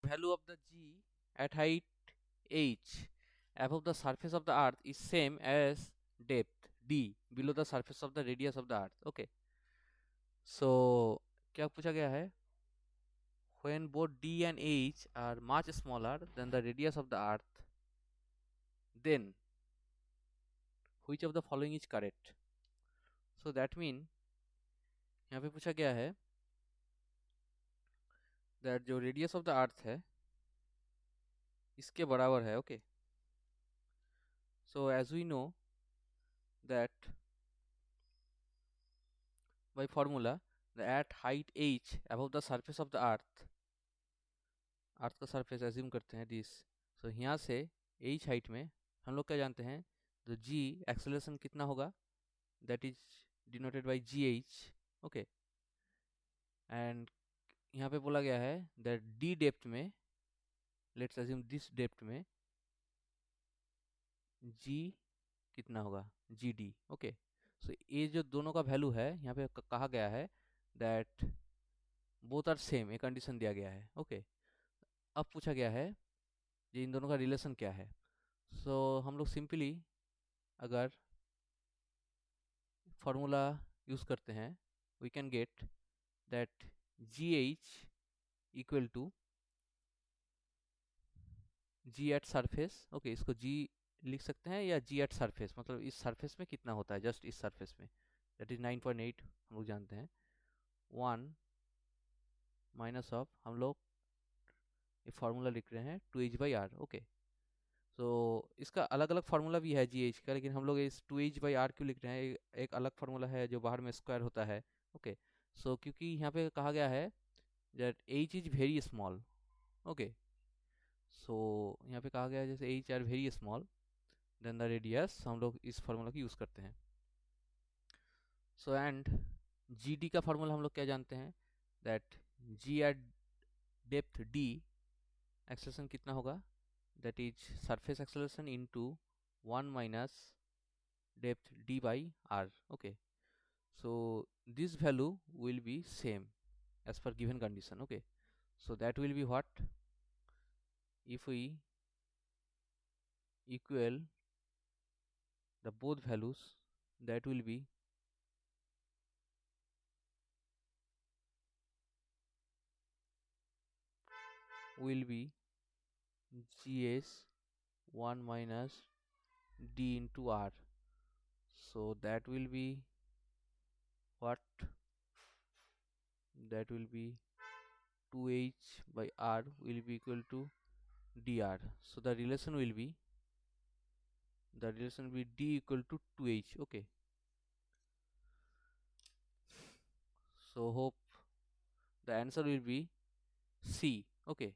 value of the g at height h above the surface of the earth is same as depth d below the surface of the radius of the earth. Okay, so क्या पूछा गया है? When both d and h are much smaller than the radius of the earth, then which of the following is correct? So that mean यहाँ पे पूछा गया है that जो रेडियस ऑफ द अर्थ है इसके बराबर है. Okay, so as we know that by formula the at height h above the surface of the earth का सरफेस एज्यूम करते हैं दिस. सो यहाँ से h हाइट में हम लोग क्या जानते हैं, तो g एक्सेलरेशन कितना होगा, that is denoted by gh. Okay, and यहाँ पे बोला गया है दैट d डेप्थ में, लेट्स एज्यूम दिस डेप्थ में g कितना होगा, gd. ओके, सो ये जो दोनों का वैल्यू है यहाँ पे कहा गया है दैट बोथ आर सेम, ये कंडीशन दिया गया है. ओके, अब पूछा गया है कि इन दोनों का रिलेशन क्या है. सो हम लोग सिंपली अगर फॉर्मूला यूज़ करते हैं we can get that G H equal to G at surface. Okay, इसको जी लिख सकते हैं या जी एट सरफेस, मतलब इस सरफेस में कितना होता है, जस्ट इस सरफेस में, दैट इज 9.8 हम लोग जानते हैं. 1 माइनस ऑफ, हम लोग ये फार्मूला लिख रहे हैं 2h/r. ओके, सो इसका अलग अलग फार्मूला भी है जी एच का, लेकिन हम लोग इस 2h/r क्यों लिख रहे हैं, एक अलग फार्मूला है जो बाहर में स्क्वायर होता है. ओके, सो क्योंकि यहाँ पे कहा गया है that h is very small. Okay, so यहाँ पे कहा गया है जैसे h are very small then the radius, हम लोग इस फार्मूला को यूज़ करते हैं. सो एंड जी डी का फार्मूला हम लोग क्या जानते हैं, that g at depth d acceleration कितना होगा, that is surface acceleration into 1 minus depth d by r. Okay, so this value will be same as per given condition. Okay, so that will be what, if we equal the both values, that will be gs 1 minus d into r. So that will be what, that will be 2h by r will be equal to dr. So the relation will be d equal to 2h. Okay, so hope the answer will be C. Okay,